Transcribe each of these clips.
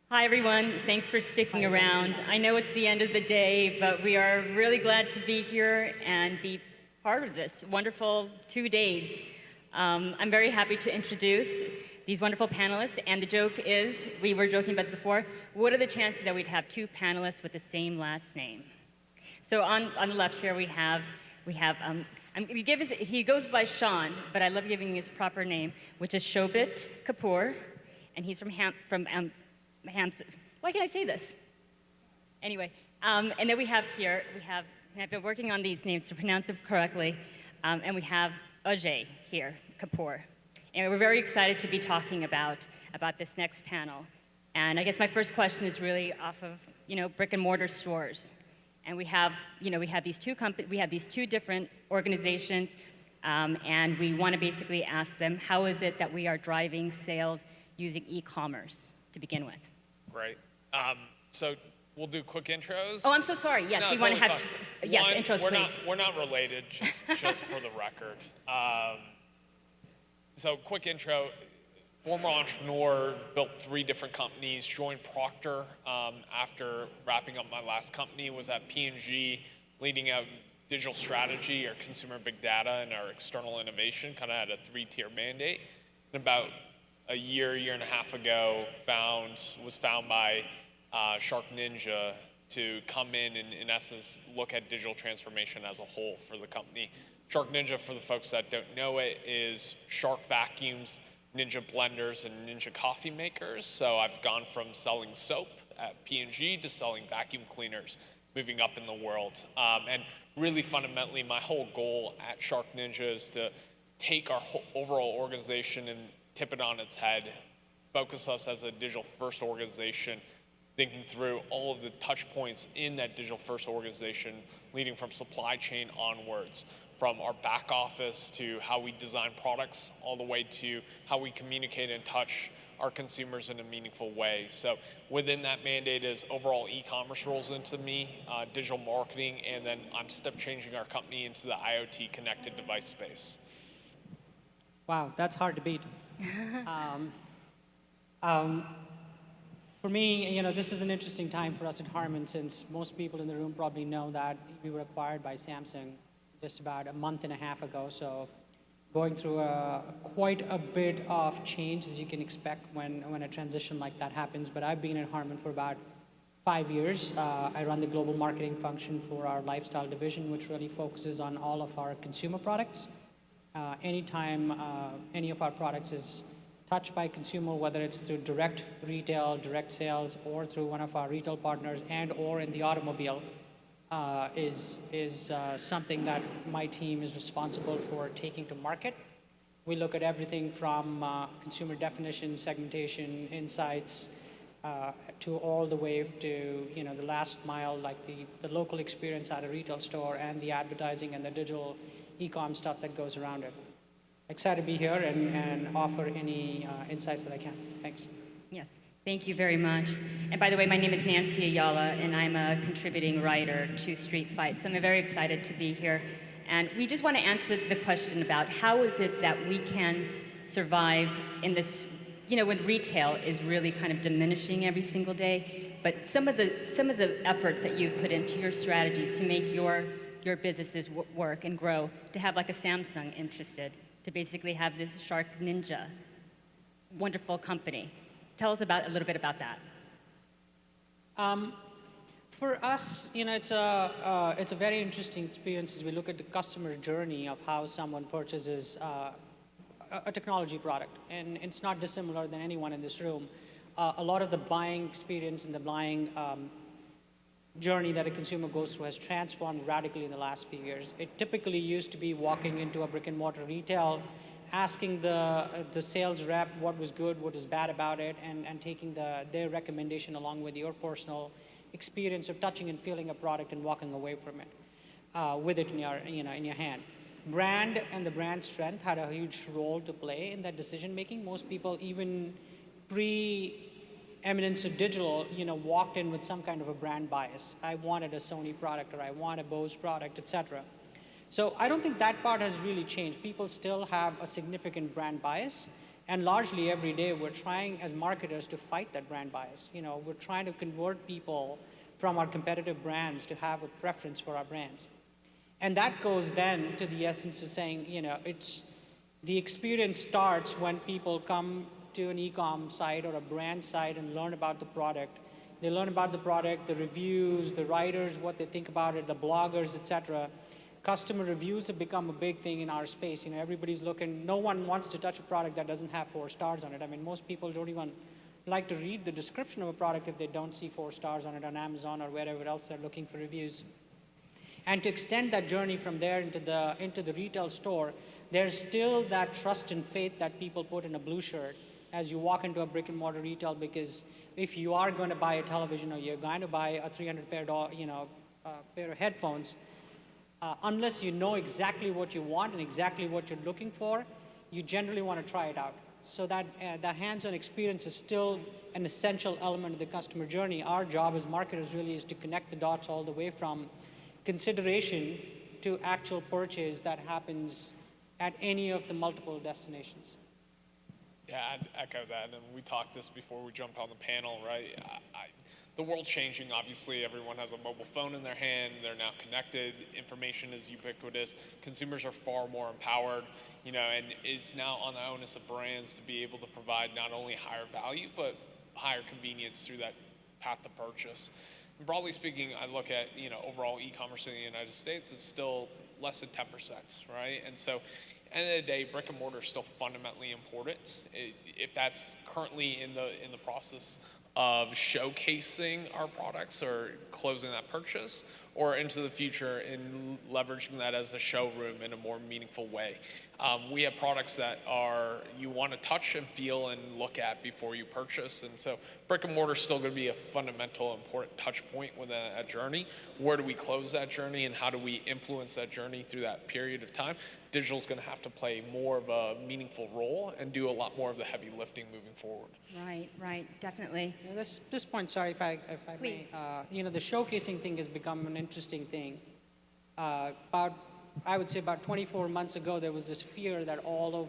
Hi, everyone. Thanks for sticking around. I know it's the end of the day, but we are really glad to be here and be part of this wonderful 2 days. I'm very happy to introduce these wonderful panelists, and the joke is, we were joking about this before, what are the chances that we'd have 2 panelists with the same last name? So on the left here, he goes by Sean, but I love giving his proper name, which is Shobhit Kapoor, and he's from why can't I say this? Anyway, and then we have here, I've been working on these names to pronounce them correctly, and we have Ajay here, Kapoor. And we're very excited to be talking about this next panel. And I guess my first question is really off of, brick-and-mortar stores. And we have these two different organizations, and we want to basically ask them, how is it that we are driving sales using e-commerce to begin with? Great. So we'll do quick intros. Oh, I'm so sorry. Yes, No, we want to have One, intros, please. We're not related, just for the record. So quick intro. Former entrepreneur, built 3 different companies, joined Procter after wrapping up my last company, was at P&G, leading out digital strategy, our consumer big data, and our external innovation, kind of had a 3-tier mandate. And about a year and a half ago, was found by Shark Ninja to come in essence, look at digital transformation as a whole for the company. Shark Ninja, for the folks that don't know it, is Shark vacuums, Ninja blenders, and Ninja coffee makers. So I've gone from selling soap at P&G to selling vacuum cleaners, moving up in the world. And really fundamentally, my whole goal at Shark Ninja is to take our whole overall organization and tip it on its head, focus us as a digital-first organization, thinking through all of the touch points in that digital-first organization, leading from supply chain onwards, from our back office to how we design products, all the way to how we communicate and touch our consumers in a meaningful way. So within that mandate is overall e-commerce rolls into me, digital marketing, and then I'm step changing our company into the IoT connected device space. Wow, that's hard to beat. For me, this is an interesting time for us at Harman, since most people in the room probably know that we were acquired by Samsung just about a month and a half ago. So going through quite a bit of change, as you can expect when a transition like that happens. But I've been at Harman for about 5 years. I run the global marketing function for our lifestyle division, which really focuses on all of our consumer products. Anytime any of our products is touched by consumer, whether it's through direct retail, direct sales, or through one of our retail partners and or in the automobile, is something that my team is responsible for taking to market. We look at everything from consumer definition, segmentation, insights, to all the way to the last mile, like the local experience at a retail store and the advertising and the digital e-com stuff that goes around it. Excited to be here and offer any insights that I can. Thanks. Yes, thank you very much. And by the way, my name is Nancy Ayala, and I'm a contributing writer to Street Fight. So I'm very excited to be here. And we just want to answer the question about how is it that we can survive in this, when retail is really kind of diminishing every single day. But some of the efforts that you've put into your strategies to make your businesses work and grow, to have like a Samsung interested, to basically have this Shark Ninja, wonderful company. Tell us a little bit about that. For us, it's a very interesting experience as we look at the customer journey of how someone purchases a technology product, and it's not dissimilar than anyone in this room. A lot of the buying experience and the buying journey that a consumer goes through has transformed radically in the last few years. It typically used to be walking into a brick-and-mortar retail, asking the sales rep what was good, what was bad about it, and taking their recommendation along with your personal experience of touching and feeling a product and walking away from it with it in your hand. Brand and the brand strength had a huge role to play in that decision making. Most people, even pre-eminence of digital, walked in with some kind of a brand bias. I wanted a Sony product, or I want a Bose product, etc. So I don't think that part has really changed. People still have a significant brand bias, And largely every day, we're trying as marketers to fight that brand bias. We're trying to convert people from our competitive brands to have a preference for our brands. And that goes then to the essence of saying, it's the experience starts when people come to an e-com site or a brand site and learn about the product. They learn about the product, the reviews, the writers, what they think about it, the bloggers, etc. Customer reviews have become a big thing in our space. Everybody's looking, no one wants to touch a product that doesn't have 4 stars on it. I mean, most people don't even like to read the description of a product if they don't see 4 stars on it on Amazon or wherever else they're looking for reviews. And to extend that journey from there into the retail store, there's still that trust and faith that people put in a blue shirt as you walk into a brick and mortar retail, because if you are going to buy a television or you're going to buy a $300 pair of headphones, unless you know exactly what you want and exactly what you're looking for, you generally want to try it out. So that hands-on experience is still an essential element of the customer journey. Our job as marketers really is to connect the dots all the way from consideration to actual purchase that happens at any of the multiple destinations. Yeah, I'd echo that, and we talked this before we jumped on the panel, right? The world's changing, obviously. Everyone has a mobile phone in their hand. They're now connected. Information is ubiquitous. Consumers are far more empowered, and it's now on the onus of brands to be able to provide not only higher value, but higher convenience through that path to purchase. And broadly speaking, I look at, overall e-commerce in the United States, it's still less than 10%, right? And so, end of the day, brick and mortar is still fundamentally important. If that's currently in the process of showcasing our products or closing that purchase, or into the future in leveraging that as a showroom in a more meaningful way. We have products that you want to touch and feel and look at before you purchase, and so brick and mortar is still going to be a fundamental, important touch point within a journey. Where do we close that journey, and how do we influence that journey through that period of time? Digital is going to have to play more of a meaningful role and do a lot more of the heavy lifting moving forward. Right, definitely. This point, sorry if I Please. may. The showcasing thing has become an interesting thing. I would say about 24 months ago, there was this fear that all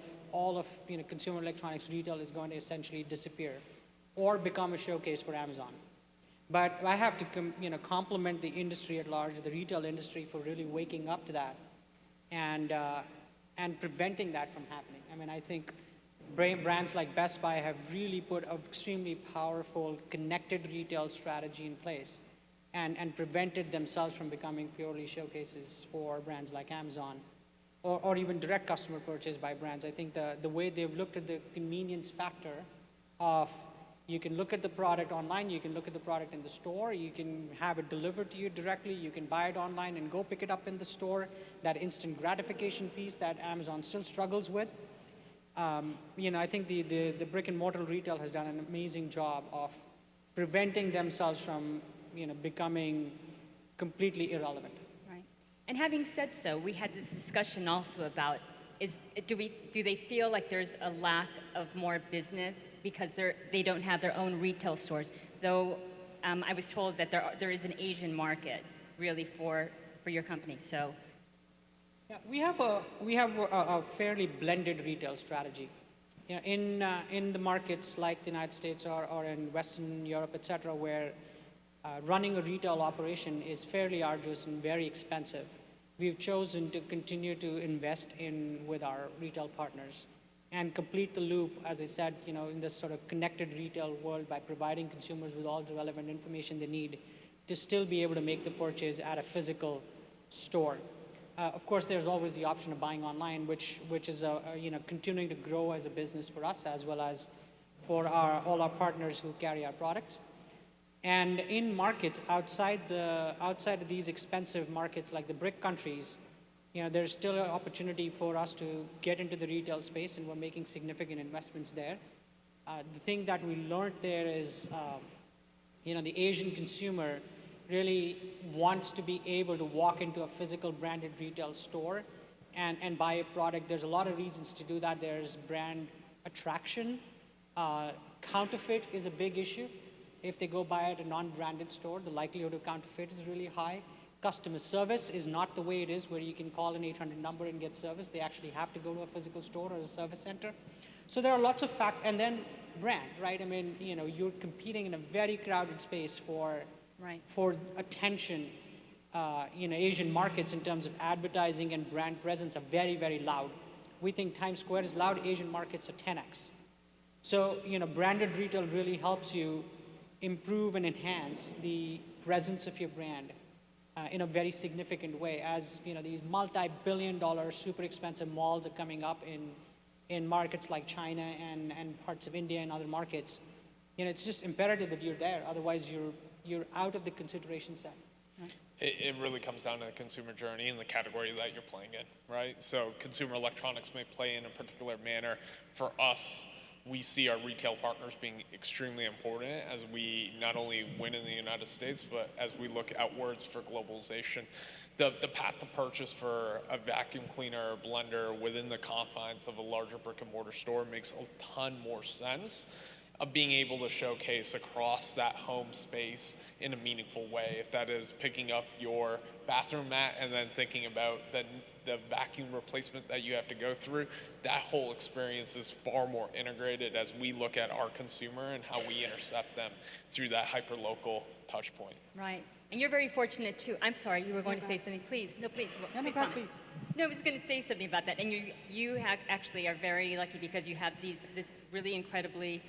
of consumer electronics retail is going to essentially disappear or become a showcase for Amazon. But I have to compliment the industry at large, the retail industry, for really waking up to that and preventing that from happening. I mean, I think brands like Best Buy have really put an extremely powerful connected retail strategy in place and prevented themselves from becoming purely showcases for brands like Amazon or even direct customer purchase by brands. I think the way they've looked at the convenience factor of you can look at the product online, you can look at the product in the store, you can have it delivered to you directly, you can buy it online and go pick it up in the store, that instant gratification piece that Amazon still struggles with. I think the brick and mortar retail has done an amazing job of preventing themselves from becoming completely irrelevant. Right. And having said so, we had this discussion also about do they feel like there's a lack of more business because they don't have their own retail stores? Though I was told that there is an Asian market really for your company. So. Yeah, we have a fairly blended retail strategy. In the markets like the United States or in Western Europe, et cetera, where running a retail operation is fairly arduous and very expensive, we've chosen to continue to invest with our retail partners and complete the loop, as I said, in this sort of connected retail world by providing consumers with all the relevant information they need to still be able to make the purchase at a physical store. Of course, there's always the option of buying online, which is continuing to grow as a business for us as well as for all our partners who carry our products. And in markets outside of these expensive markets like the BRIC countries, there's still an opportunity for us to get into the retail space, and we're making significant investments there. The thing that we learned there is, the Asian consumer really wants to be able to walk into a physical branded retail store and buy a product. There's a lot of reasons to do that. There's brand attraction. Counterfeit is a big issue. If they go buy at a non-branded store, the likelihood of counterfeit is really high. Customer service is not the way it is where you can call an 800 number and get service. They actually have to go to a physical store or a service center. So there are lots of and then brand, right? I mean, you're competing in a very crowded space for Right. attention. Asian markets in terms of advertising and brand presence are very, very loud. We think Times Square is loud, Asian markets are 10x. So, branded retail really helps you improve and enhance the presence of your brand in a very significant way. As, these multi-billion-dollar, super expensive malls are coming up in markets like China and parts of India and other markets. It's just imperative that you're there. Otherwise, you're out of the consideration set. Right? It really comes down to the consumer journey and the category that you're playing in, right? So consumer electronics may play in a particular manner. For us, we see our retail partners being extremely important as we not only win in the United States, but as we look outwards for globalization. The path to purchase for a vacuum cleaner or blender within the confines of a larger brick and mortar store makes a ton more sense of being able to showcase across that home space in a meaningful way. If that is picking up your bathroom mat and then thinking about the vacuum replacement that you have to go through, that whole experience is far more integrated as we look at our consumer and how we intercept them through that hyper-local touch point. Right. And you're very fortunate too. I'm sorry, you were going to say something. Please, no, please. Please comment. Please. No, I was going to say something about that. And actually are very lucky because you have this really incredibly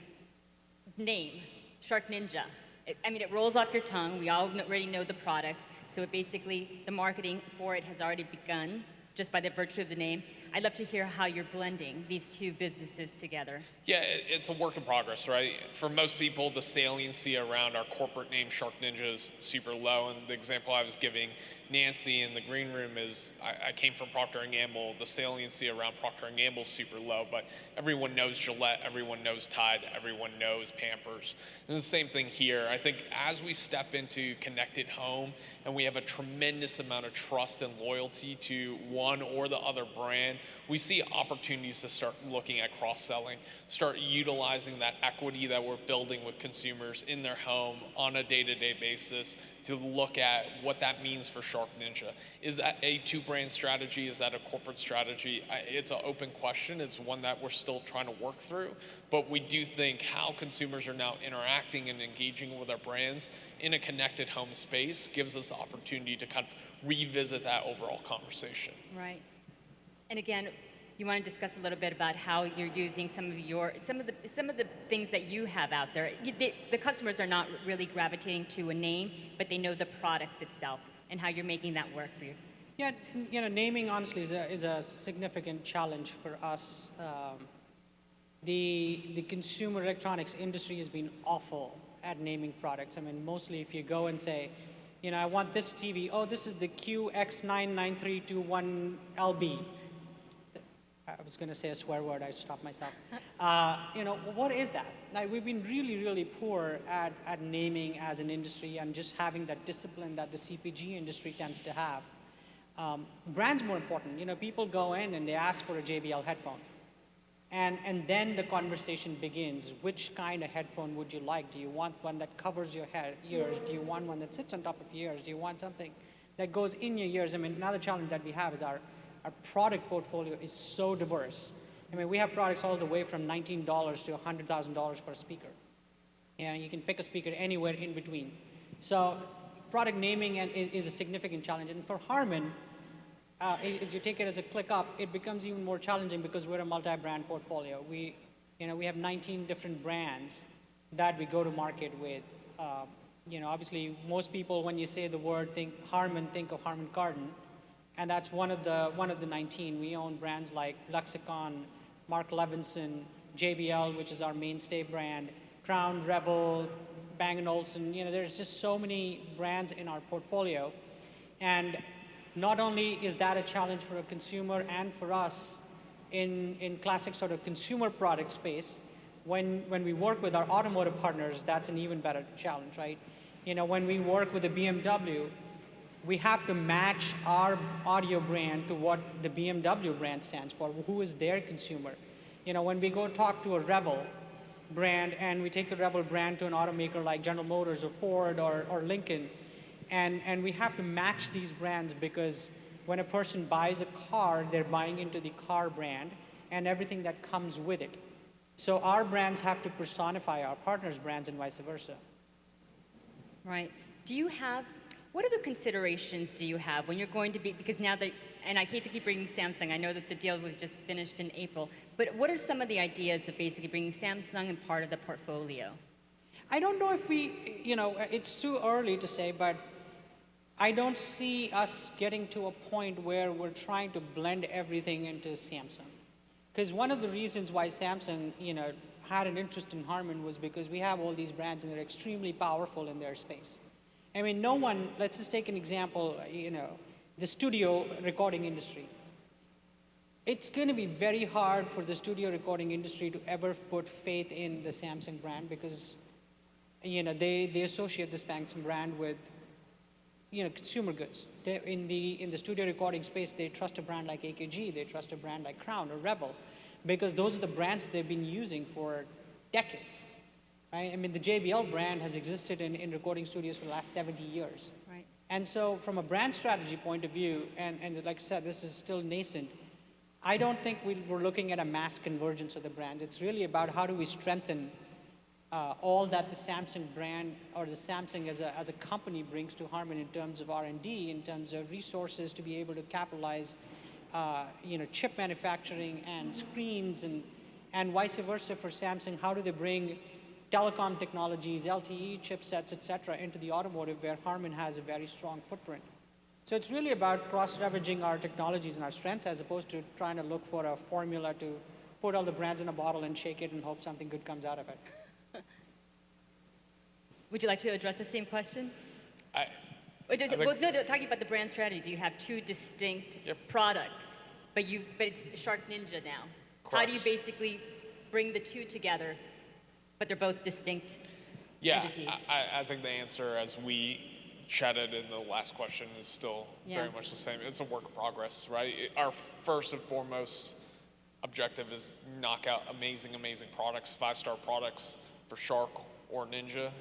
name, Shark Ninja. It rolls off your tongue. We already know the products. So the marketing for it has already begun just by the virtue of the name. I'd love to hear how you're blending these two businesses together. Yeah, it's a work in progress, right? For most people, the saliency around our corporate name, Shark Ninja, is super low. And the example I was giving Nancy in the green room is I came from Procter & Gamble. The saliency around Procter & Gamble is super low, but everyone knows Gillette, everyone knows Tide, everyone knows Pampers. And the same thing here. I think as we step into connected home and we have a tremendous amount of trust and loyalty to one or the other brand, we see opportunities to start looking at cross-selling, start utilizing that equity that we're building with consumers in their home on a day-to-day basis to look at what that means for Shark Ninja. Is that a two-brand strategy? Is that a corporate strategy? It's an open question. It's one that we're still trying to work through. But we do think how consumers are now interacting and engaging with our brands in a connected home space gives us the opportunity to kind of revisit that overall conversation. Right. And again, you want to discuss a little bit about how you're using some of the things that you have out there. The customers are not really gravitating to a name, but they know the products itself and how you're making that work for you. Yeah, naming honestly is a significant challenge for us. The consumer electronics industry has been awful at naming products. Mostly if you go and say, I want this TV. Oh, this is the QX99321LB. I was going to say a swear word. I stopped myself. What is that? We've been really, really poor at naming as an industry and just having that discipline that the CPG industry tends to have. Brand's more important. People go in and they ask for a JBL headphone. And then the conversation begins. Which kind of headphone would you like? Do you want one that covers your ears? Do you want one that sits on top of your ears? Do you want something that goes in your ears? Another challenge that we have is our product portfolio is so diverse. We have products all the way from $19 to $100,000 for a speaker. You can pick a speaker anywhere in between. So product naming is a significant challenge. And for Harman, as you take it as a click up, it becomes even more challenging because we're a multi-brand portfolio. We have 19 different brands that we go to market with. Obviously, most people, when you say the word Harman, think of Harman Kardon. And that's one of the 19. We own brands like Lexicon, Mark Levinson, JBL, which is our mainstay brand, Crown, Revel, Bang & Olufsen. There's just so many brands in our portfolio. And not only is that a challenge for a consumer and for us in classic sort of consumer product space, when we work with our automotive partners, that's an even better challenge, right? When we work with a BMW, we have to match our audio brand to what the BMW brand stands for. Who is their consumer? When we go talk to a Revel brand and we take the Revel brand to an automaker like General Motors or Ford or Lincoln, and we have to match these brands because when a person buys a car, they're buying into the car brand and everything that comes with it. So our brands have to personify our partners' brands and vice versa. Right. Do you have, what other considerations do you have when you're going to be, because now that, and I hate to keep bringing Samsung, I know that the deal was just finished in April, but what are some of the ideas of basically bringing Samsung and part of the portfolio? I don't know if we, it's too early to say, but I don't see us getting to a point where we're trying to blend everything into Samsung. Because one of the reasons why Samsung, had an interest in Harman was because we have all these brands and they're extremely powerful in their space. I mean, no one, let's just take an example, the studio recording industry. It's going to be very hard for the studio recording industry to ever put faith in the Samsung brand because, they associate the Samsung brand with, consumer goods. In the studio recording space, they trust a brand like AKG, they trust a brand like Crown or Rebel, because those are the brands they've been using for decades. Right? I mean, the JBL brand has existed in recording studios for the last 70 years. Right. And so from a brand strategy point of view, and like I said, this is still nascent, I don't think we're looking at a mass convergence of the brands. It's really about how do we strengthen all that the Samsung brand or the Samsung as a company brings to Harman in terms of R&D, in terms of resources to be able to capitalize, chip manufacturing and screens and vice versa for Samsung. How do they bring telecom technologies, LTE chipsets, et cetera, into the automotive where Harman has a very strong footprint? So it's really about cross-leveraging our technologies and our strengths as opposed to trying to look for a formula to put all the brands in a bottle and shake it and hope something good comes out of it. Would you like to address the same question? Talking about the brand strategy, you have two distinct products, but it's Shark Ninja now. Correct. How do you basically bring the two together, but they're both distinct entities? I think the answer, as we chatted in the last question, is still very much the same. It's a work in progress, right? Our first and foremost objective is knock out amazing products, 5-star products for Shark or Ninja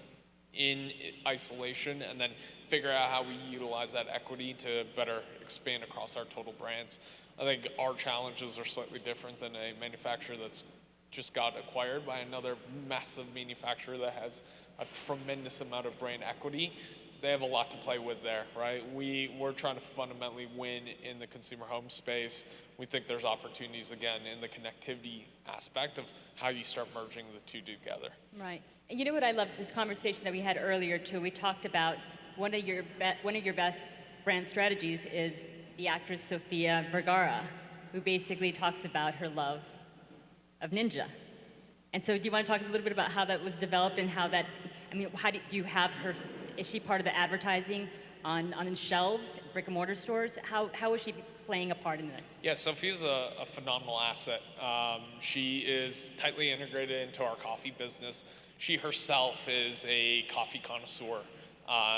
in isolation, and then figure out how we utilize that equity to better expand across our total brands. I think our challenges are slightly different than a manufacturer that's just got acquired by another massive manufacturer that has a tremendous amount of brand equity. They have a lot to play with there, right? We're trying to fundamentally win in the consumer home space. We think there's opportunities, again, in the connectivity aspect of how you start merging the two together. Right. And you know what I love, this conversation that we had earlier, too, we talked about one of your best brand strategies is the actress Sophia Vergara, who basically talks about her love of Ninja. And so do you want to talk a little bit about how that was developed and how that, how do you have her, is she part of the advertising on shelves, brick-and-mortar stores? How is she playing a part in this? Yeah, Sophia's a phenomenal asset. She is tightly integrated into our coffee business. She herself is a coffee connoisseur.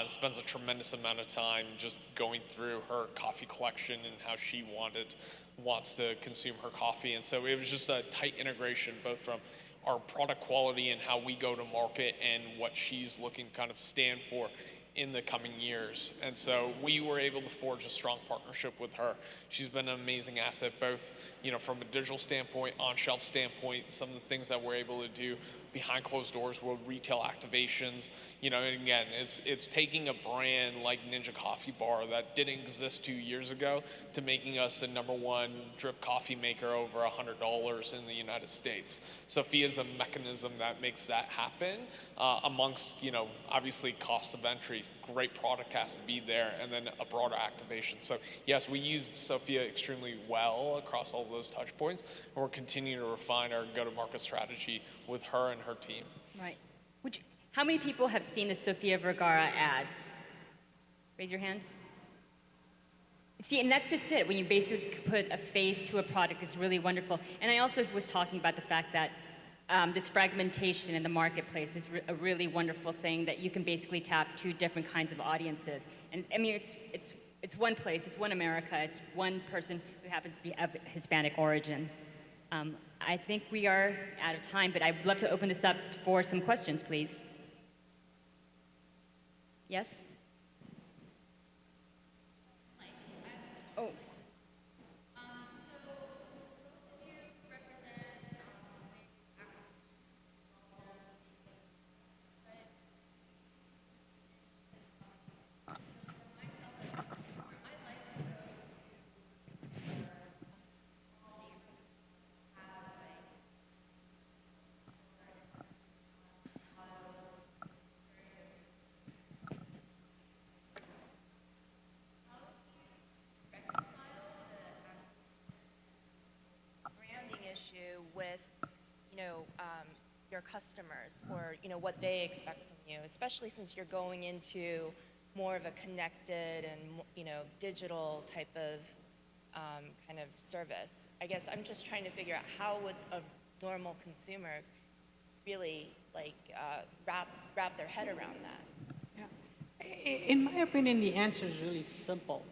Spends a tremendous amount of time just going through her coffee collection and how she wants to consume her coffee. And so it was just a tight integration, both from our product quality and how we go to market and what she's looking to kind of stand for in the coming years. And so we were able to forge a strong partnership with her. She's been an amazing asset, both from a digital standpoint, on-shelf standpoint, some of the things that we're able to do behind closed doors with retail activations. And again, it's taking a brand like Ninja Coffee Bar that didn't exist 2 years ago to making us the #1 drip coffee maker over $100 in the United States. Sophia's a mechanism that makes that happen amongst, obviously cost of entry. Great product has to be there, and then a broader activation. So yes, we used Sophia extremely well across all those touch points, and we're continuing to refine our go-to-market strategy with her and her team. Right. How many people have seen the Sophia Vergara ads? Raise your hands. See, and that's just it. When you basically put a face to a product, it's really wonderful. And I also was talking about the fact that this fragmentation in the marketplace is a really wonderful thing, that you can basically tap two different kinds of audiences. And it's one place, it's one America, it's one person who happens to be of Hispanic origin. I think we are out of time, but I would love to open this up for some questions, please. Yes? Oh. your customers or, what they expect from you, especially since you're going into more of a connected and, digital type of kind of service. I guess I'm just trying to figure out how would a normal consumer really wrap their head around that. In my opinion, the answer is really simple.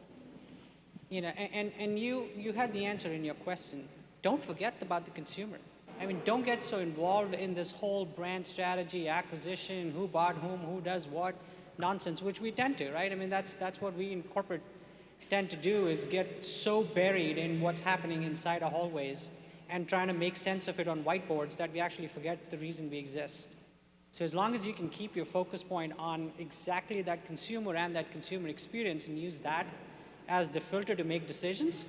And you had the answer in your question. Don't forget about the consumer. I mean, don't get so involved in this whole brand strategy, acquisition, who bought whom, who does what nonsense, which we tend to, right? I mean, that's what we in corporate tend to do, is get so buried in what's happening inside our hallways and trying to make sense of it on whiteboards that we actually forget the reason we exist. So as long as you can keep your focus point on exactly that consumer and that consumer experience and use that as the filter to make decisions,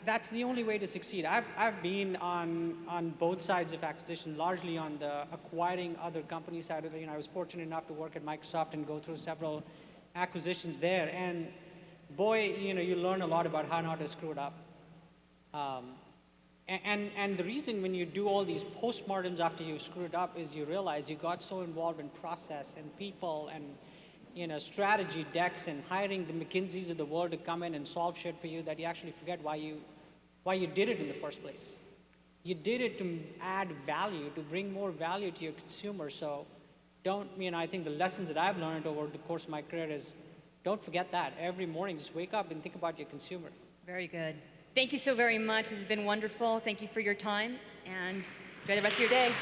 that's the only way to succeed. I've been on both sides of acquisition, largely on the acquiring other companies side of it. I was fortunate enough to work at Microsoft and go through several acquisitions there. And boy, you learn a lot about how not to screw it up. And the reason when you do all these postmortems after you screw it up is you realize you got so involved in process and people and strategy decks and hiring the McKinseys of the world to come in and solve shit for you that you actually forget why you did it in the first place. You did it to add value, to bring more value to your consumer. So I think the lessons that I've learned over the course of my career is don't forget that. Every morning, just wake up and think about your consumer. Very good. Thank you so very much. This has been wonderful. Thank you for your time, and enjoy the rest of your day.